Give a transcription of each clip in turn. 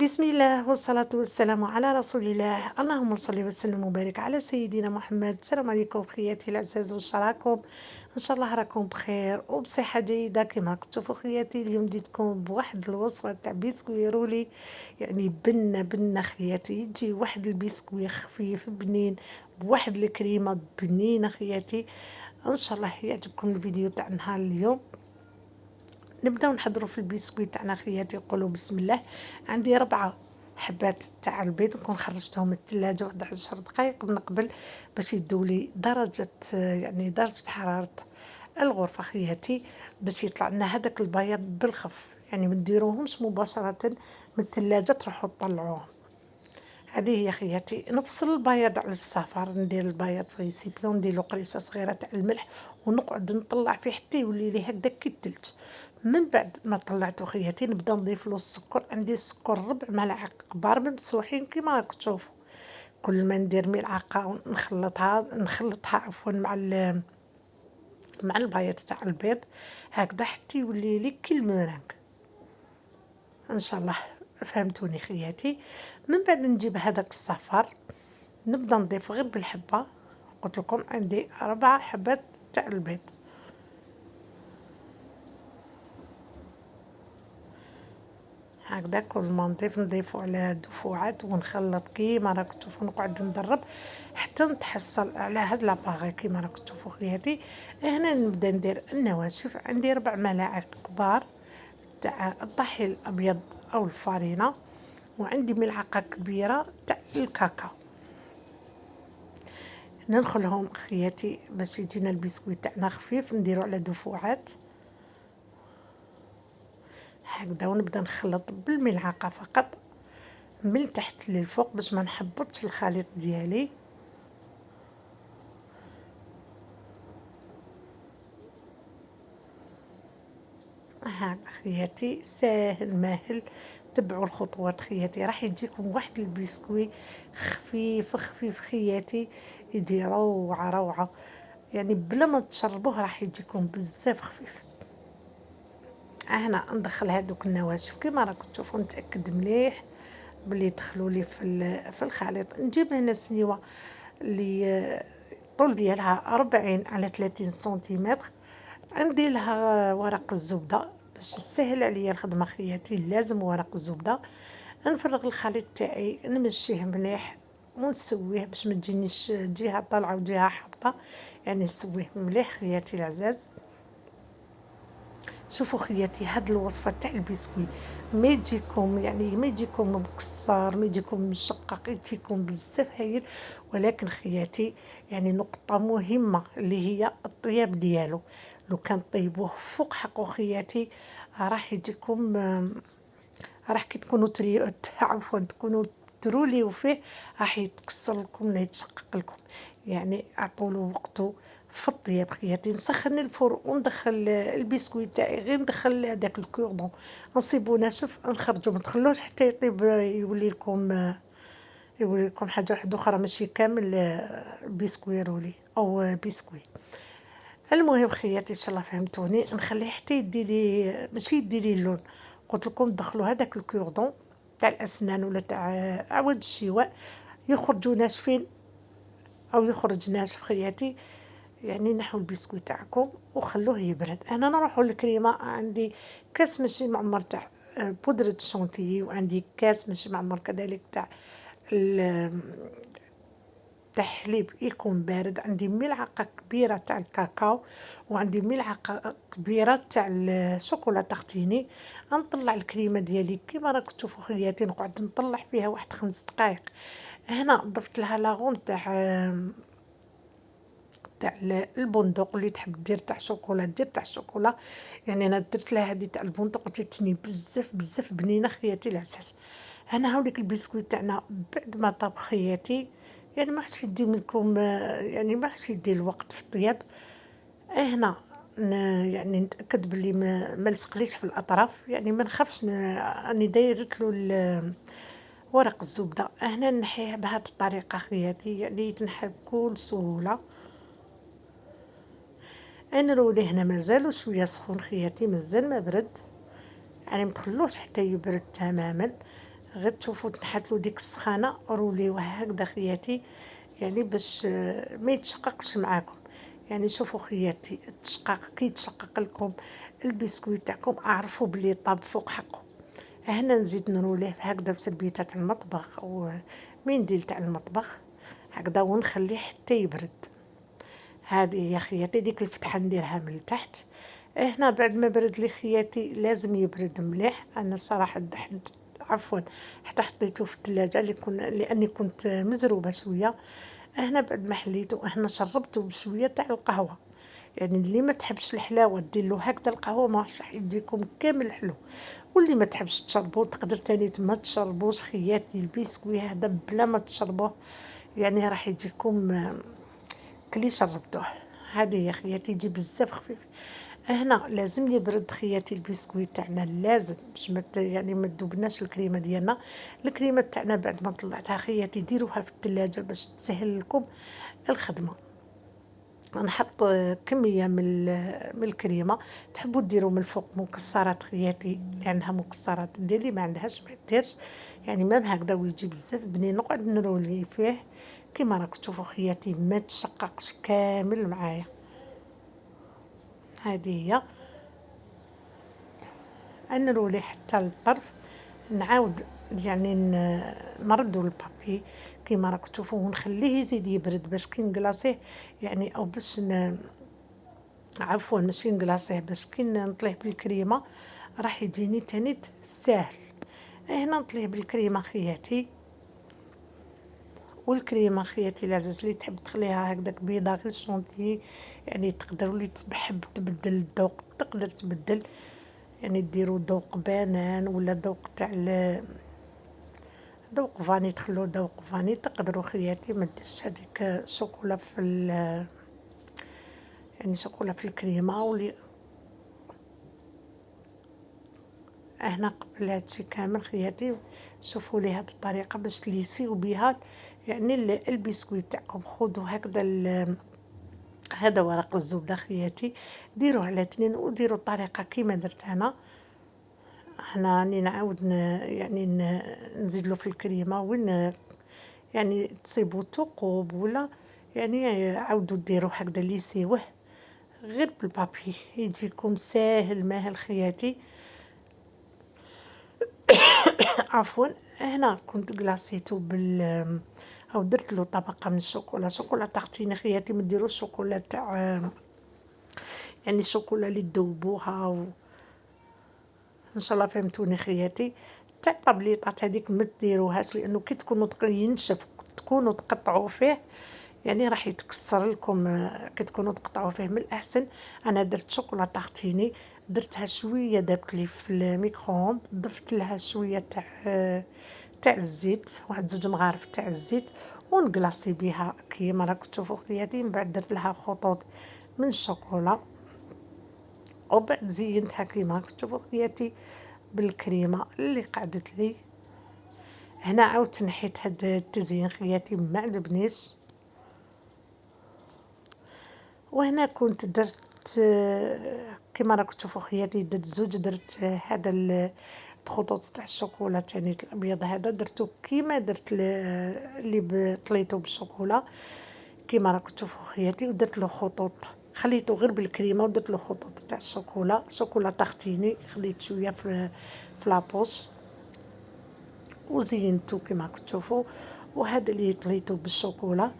بسم الله والصلاة والسلام على رسول الله. اللهم صل وسلم وبارك على سيدنا محمد. السلام عليكم خياتي العزاز، واش راكم؟ ان شاء الله راكم بخير وبصحة جيدة. كما راكم تشوفوا خياتي، اليوم جيتكم بواحد الوصفة تاع بيسكوي رولي، يعني بنة خياتي. يجي واحد البيسكوي خفيف بنين بواحد الكريمة بنينة خياتي. ان شاء الله يعجبكم الفيديو تاع نهار اليوم. نبداو نحضروا في البسكويت تاعنا خياتي. نقولوا بسم الله. عندي 4 حبات تاع البيض، نكون خرجتهم من الثلاجه واحد 10 دقائق من قبل باش يدوا لي درجه حراره الغرفه خياتي، باش يطلع لنا هذاك البياض بالخف. يعني ما نديروهمش مباشره من الثلاجه تروحوا تطلعوهم. هذه هي خياتي. نفصل البياض على الصفار، ندير البياض في ريسيبيون، ندير له قريصه صغيره تاع الملح ونقعد نطلع فيه حتى يولي لي هكذا كي الثلج. من بعد ما طلعته خياتي نبدا نضيف له السكر. عندي السكر 4 ملاعق كبار ممسوحين كيما راكم تشوفوا. كل ما ندير ملعقه نخلطها عفوا مع البياض تاع البيض هكذا حتى يولي لي كي المرانك. ان شاء الله فهمتوني خياتي. من بعد نجيب هذاك الصفار، نبدا نضيف غير بالحبه. قلت لكم عندي 4 حبات تاع البيض. هكذا كل ما نضيفو على دفوعات ونخلط كيما راكم تشوفوا. نقعد ندرب حتى نتحصل على هاد لاباغي كيما راكم تشوفوا خياتي. هنا نبدا ندير النواشف. عندي 4 ملاعق كبار تاع الطحين الابيض او الفارينه، وعندي ملعقه كبيره تاع الكاكاو. ندخلهم خياتي باش يجينا البسكويت تاعنا خفيف. نديرو على دفوعات هكذا، ونبدا نخلط بالملعقه فقط من تحت للفوق باش ما نحبطش الخليط ديالي. ها خياتي، ساهل ماهل. تبعوا الخطوات خياتي، راح يجيكم واحد البسكوي خفيف خفيف خياتي، يجي روعه روعه. يعني بلا ما تشربوه راح يجيكم بزاف خفيف. هنا ندخل هذوك النواشف كيما راكم تشوفوا. نتاكد مليح بلي يدخلوا لي في الخليط. نجيب هنا سنيوه اللي الطول ديالها 40 على 30 سنتيمتر. عندي لها ورق الزبده باش تسهل عليا الخدمه خياتي. لازم ورق الزبده. نفرغ الخليط تاعي، نمشيه مليح ونسويه باش ما تجينيش جهه طالعه وجهه هابطه. يعني نسويه مليح خياتي العزاز. شوفوا خياتي، هاد الوصفه تاع البسكوي ما يجيكم مكسر، ما يجيكم مشقق، يجيكم بزاف هايل. ولكن خياتي يعني نقطه مهمه اللي هي الطياب ديالو. لو كان طيبوه فوق حقه خياتي راح يجيكم، راح كي تكونوا عفوا تكونوا تروليو فيه راح يتكسر لكم ولا يتشقق لكم. يعني اعطوا له وقته في الطياب خياتي. نسخن الفور وندخل البسكويت تاعي، غير ندخل هذاك الكوردون نصيبو ناشف نخرجو، ما تخلوش حتى يطيب. يولي لكم حاجه واحده اخرى ماشي كامل بسكوي رولي او بسكوي. المهم خياتي ان شاء الله فهمتوني. نخليه حتى يدي لي، ماشي يدي لي اللون. قلت لكم دخلوا هذاك الكوردون تاع الاسنان ولا تاع عواد الشواء يخرجوا ناشفين او يخرج ناشف خياتي. يعني نحو البسكويت تاعكم وخلوه يبرد. انا نروح للكريمه. عندي كاس ماشي معمر تاع بودره الشونتيي، وعندي كاس ماشي معمر كذلك تاع حليب يكون بارد. عندي ملعقه كبيره تاع الكاكاو، وعندي ملعقه كبيره تاع الشوكولا تختيني. نطلع الكريمه ديالي كيما راك تشوفوا خياتي، نقعد نطلع فيها واحد 5 دقائق. هنا ضفت لها لاغون تاع البندق. اللي تحب دير تاع شوكولا دير تاع الشوكولا. يعني انا درت لها هذه تاع البندق وتتني بزاف بزاف بنينه خياتي العزاز. انا هاوليك البسكويت تاعنا بعد ما طاب خياتي. يعني ما حش يدي منكم، يعني ما حش يدي الوقت في الطياب. هنا يعني نتاكد بلي ما لصقليش في الاطراف. يعني ما نخافش اني دايرت له ورق الزبده. هنا نحيه بهذه الطريقه خياتي، يعني يتنحى بكل سهوله. نرولي هنا مازالو شويه سخون خياتي، مازال ما برد. يعني ما تخلوش حتى يبرد تماما. غير تشوفوا تنحت له ديك السخانه روليوه هكذا خياتي، يعني باش ما يتشققش معاكم. يعني شوفوا خياتي التشقاق كي يتشقق لكم البسكويت تاعكم اعرفوا بلي طاب فوق حقه. هنا نزيد نروليه هكذا بسربيتة المطبخ او منديل تاع المطبخ هكذا ونخليه حتى يبرد. هذه يا خياتي ديك الفتحه نديرها من تحت. هنا بعد ما برد لي خياتي لازم يبرد مليح. انا صراحه عفوا حتى حطيته في الثلاجه لاني كنت مزروبه شويه. هنا بعد ما حليته هنا شربته بشويه تاع القهوه. يعني اللي ما تحبش الحلاوه دير له هكذا القهوه ما راح يجيكم كامل حلو. واللي ما تحبش تشربوه تقدر تاني ما تشربوش خياتي البسكوي هذا بلا ما تشربوه، يعني راح يجيكم كلي شربتوه. هذه يا خياتي يجي بزاف خفيف. هنا لازم يبرد خياتي البسكويت تاعنا لازم باش يعني ما تذوبناش الكريمه ديالنا. الكريمه تاعنا بعد ما طلعتها خياتي ديروها في الثلاجه باش تسهل لكم الخدمه. نحط كميه من الكريمه. تحبوا ديروا من الفوق مكسرات خياتي لانها مكسرات ديري ما عندهاش ما ديرش، يعني مام هكذا ويجي بزاف بنين. نقعد نرولي فيه كيما راك تشوفوا خياتي ما تشققش كامل معايا. هذه هي نرولي حتى للطرف. نعاود يعني نردو البابي كيما راك تشوفوا ونخليه يزيد يبرد باش كي نكلاصيه يعني او باش عفوا ماشي نكلاصيه باش كي نطليه بالكريمه راح يجيني تاني ساهل. هنا نطليه بالكريمه خياتي. والكريمه خياتي العزاز اللي تحب تخليها هكذاك بيضه غير شونتي يعني تقدر اللي تحب تبدل الذوق تقدر تبدل، يعني ديروا ذوق بنان ولا ذوق تاع ذوق فاني تخلو ذوق فاني تقدروا خياتي ما ديرش هذيك شوكولا في يعني شوكولا في الكريمه ولي. هنا قبل هادشي كامل خياتي شوفوا لي هاد الطريقه باش تليسيو بها يعني البسكويت تاعكم. خذوا هكذا هذا ورق الزبده خياتي ديروه على 2 وديروا الطريقه كيما درت انا. هنا راني نعاود يعني نزيد له في الكريمه وين يعني تصيبوا ثقوب ولا يعني عاودوا ديروا هكذا ليسيوه غير بالبابي يجيكم ساهل ماهل خياتي. عفوا هنا كنت كلاصيتو او درت له طبقه من الشوكولا شوكولا تختيني خياتي ما ديروش شوكولا تاع يعني الشوكولا اللي تذوبوها ان شاء الله فهمتوني خياتي. تاع الطبليطات هذيك ما ديروهاش لانه كي تكونوا ينشف تكونوا تقطعوا فيه يعني راح يتكسر لكم. كي تكونوا تقطعوا فيه من الاحسن انا درت شوكولا تختيني درتها شويه دابت لي في الميكرووند ضفت لها شويه تاع الزيت واحد 2 مغارف تاع الزيت ونقلاصي بها كيما راك تشوفوا خياتي. من بعد درت لها خطوط من الشوكولا وبعد زينتها كيما راك تشوفوا خياتي بالكريمه اللي قعدت لي. هنا عاودت نحيت هذا التزيين خياتي ما عجبنيش. وهنا كنت درت كيما راك تشوفوا خياتي درت زوج درت هذا الخطوط تاع الشوكولا تاني الابيض هذا درتو كيما درت اللي طليته بالشوكولا كيما راك تشوفوا خياتي ودرت له خطوط خليته غير بالكريمه ودرت له خطوط تاع الشوكولا شوكولا تختيني خديت شويه في لابوش وزينتو كيما راك تشوفوا. وهذا اللي طليته بالشوكولا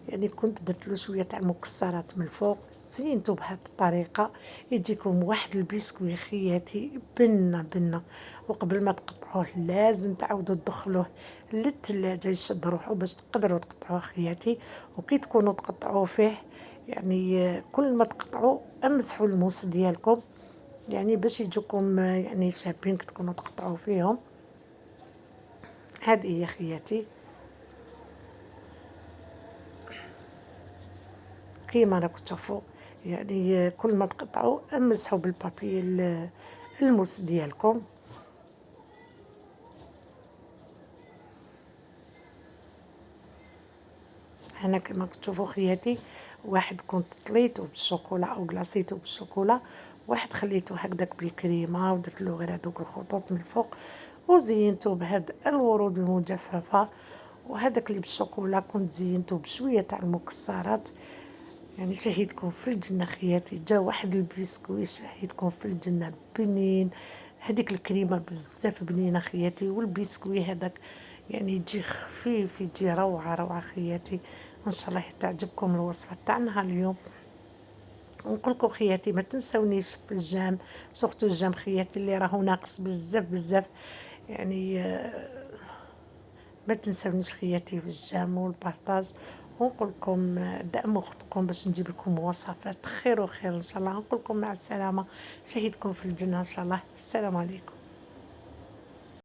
يعني كنت درت له شويه تاع المكسرات من الفوق زينتو بهذه الطريقه يجيكم واحد البسكوي خياتي بنه. وقبل ما تقطعوه لازم تعاودوا تدخلوه للثلاجه يشد روحو باش تقدروا تقطعوه خياتي. وكي تكونوا تقطعوا فيه يعني كل ما تقطعوا امسحوا الموس ديالكم يعني باش يجوكم يعني شابين كي تكونوا تقطعوا فيهم. هذه هي خياتي كيما راكم تشوفوا يعني كل ما تقطعوا امسحوا بالبابي الموس ديالكم. هنا كما تشوفوا خياتي واحد كنت طليته بالشوكولا او كلاصيته بالشوكولا واحد خليته هكذاك بالكريمه ودرت له غير هذوك الخطوط من الفوق وزينته بهاد الورود المجففة، وهذاك اللي بالشوكولا كنت زينته بشوية تاع المكسرات. يعني شهيتكم في الجنة خياتي، جا واحد البسكوي شهيتكم في الجنة بنين، هذيك الكريمة بزاف بنينة خياتي، والبسكوي هذاك يعني يجي خفيف، يجي روعة روعة خياتي. ان شاء الله تعجبكم الوصفة تاعنا اليوم. ونقولكم خياتي ما تنسونيش في الجام، سورتو الجام خياتي اللي راهو ناقص بزاف بزاف. يعني ما تنسونيش خياتي في الجام والبارطاج. ونقول لكم دعموا اختكم باش نجيب لكم وصفات خير وخير ان شاء الله. نقول لكم مع السلامه، شهيدكم في الجنه ان شاء الله. السلام عليكم.